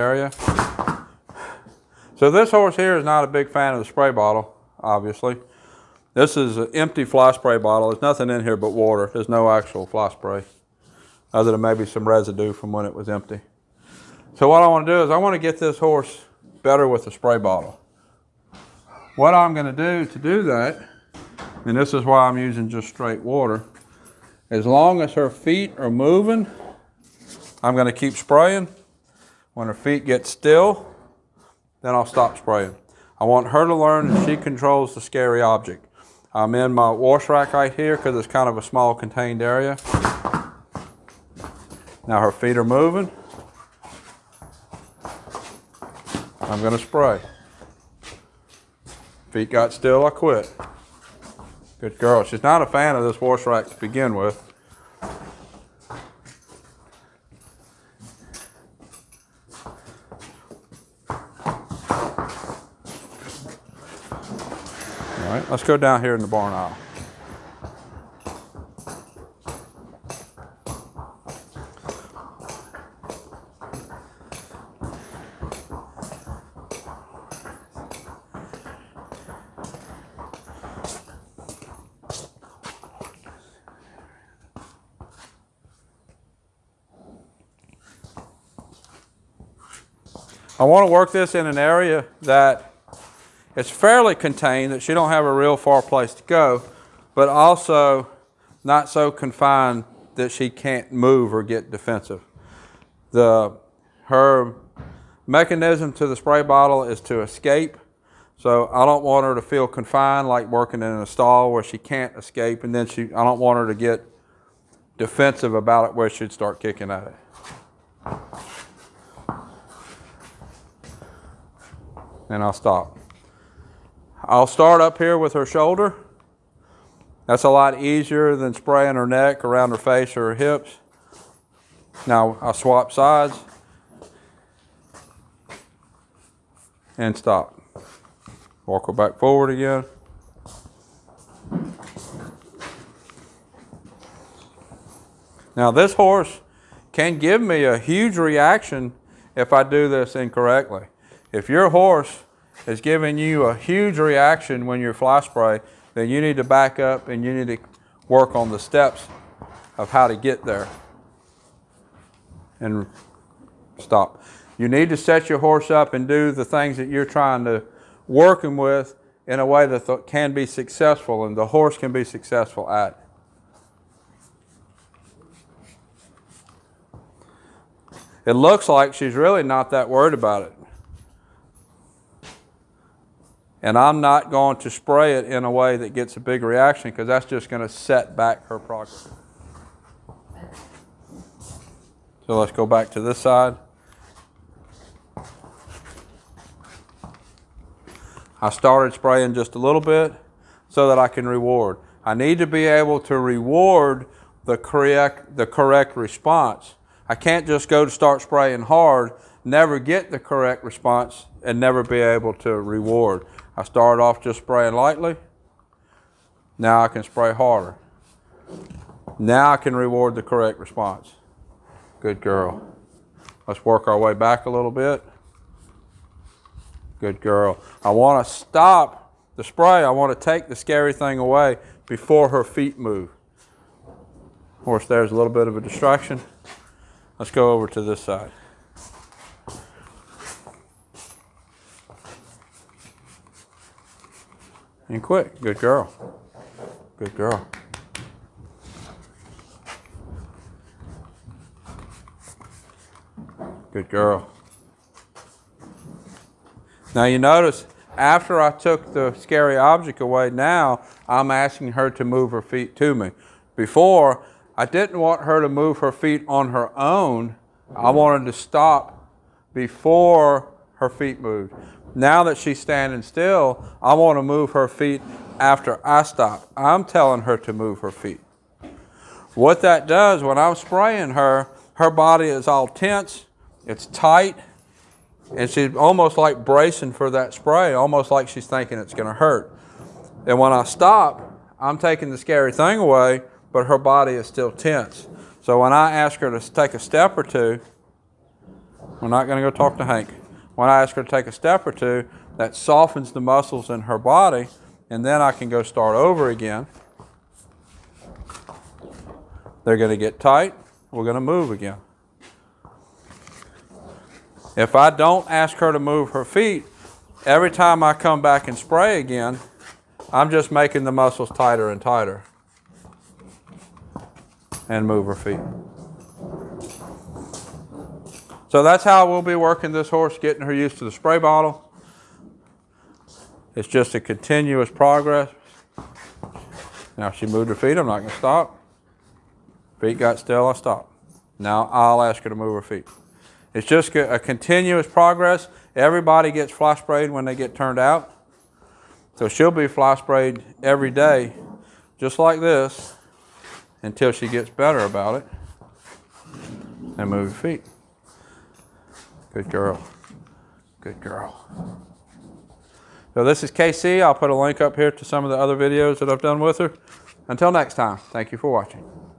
area. So this horse here is not a big fan of the spray bottle, obviously. This is an empty fly spray bottle. There's nothing in here but water. There's no actual fly spray, other than maybe some residue from when it was empty. So what I want to do is I want to get this horse better with the spray bottle. What I'm going to do that, and this is why I'm using just straight water, as long as her feet are moving, I'm going to keep spraying. When her feet get still, then I'll stop spraying. I want her to learn that she controls the scary object. I'm in my wash rack right here because it's kind of a small contained area. Now her feet are moving. I'm going to spray. Feet got still, I quit. Good girl. She's not a fan of this wash rack to begin with. All right, let's go down here in the barn aisle. I want to work this in an area that it's fairly contained, that she don't have a real far place to go, but also not so confined that she can't move or get defensive. Her mechanism to the spray bottle is to escape, so I don't want her to feel confined like working in a stall where she can't escape, and then I don't want her to get defensive about it where she'd start kicking at it. And I'll stop. I'll start up here with her shoulder. That's a lot easier than spraying her neck, around her face, or her hips. Now I'll swap sides and stop. Walk her back forward again. Now this horse can give me a huge reaction if I do this incorrectly. If your horse is giving you a huge reaction when you fly spray, then you need to back up and you need to work on the steps of how to get there. And stop. You need to set your horse up and do the things that you're trying to work him with in a way that can be successful and the horse can be successful at. It looks like she's really not that worried about it. And I'm not going to spray it in a way that gets a big reaction because that's just going to set back her progress. So let's go back to this side. I started spraying just a little bit so that I can reward. I need to be able to reward the correct response. I can't just go to start spraying hard, never get the correct response, and never be able to reward. I started off just spraying lightly. Now I can spray harder. Now I can reward the correct response. Good girl. Let's work our way back a little bit. Good girl. I want to stop the spray. I want to take the scary thing away before her feet move. Of course, there's a little bit of a distraction. Let's go over to this side. And quick. Good girl. Good girl. Good girl. Now you notice, after I took the scary object away, now I'm asking her to move her feet to me. Before, I didn't want her to move her feet on her own. I wanted to stop before her feet moved. Now that she's standing still, I want to move her feet after I stop. I'm telling her to move her feet. What that does, when I'm spraying her, her body is all tense, it's tight, and she's almost like bracing for that spray, almost like she's thinking it's going to hurt. And when I stop, I'm taking the scary thing away, but her body is still tense. So when I ask her to take a step or two, We're not going to go talk to Hank. When I ask her to take a step or two, that softens the muscles in her body, and then I can go start over again. They're going to get tight. We're going to move again. If I don't ask her to move her feet, every time I come back and spray again, I'm just making the muscles tighter and tighter. And move her feet. So that's how we'll be working this horse, getting her used to the spray bottle. It's just a continuous progress. Now she moved her feet, I'm not going to stop. Feet got still, I stop. Now I'll ask her to move her feet. It's just a continuous progress. Everybody gets fly sprayed when they get turned out. So she'll be fly sprayed every day, just like this, until she gets better about it. And move your feet. Good girl. Good girl. So this is KC. I'll put a link up here to some of the other videos that I've done with her. Until next time, thank you for watching.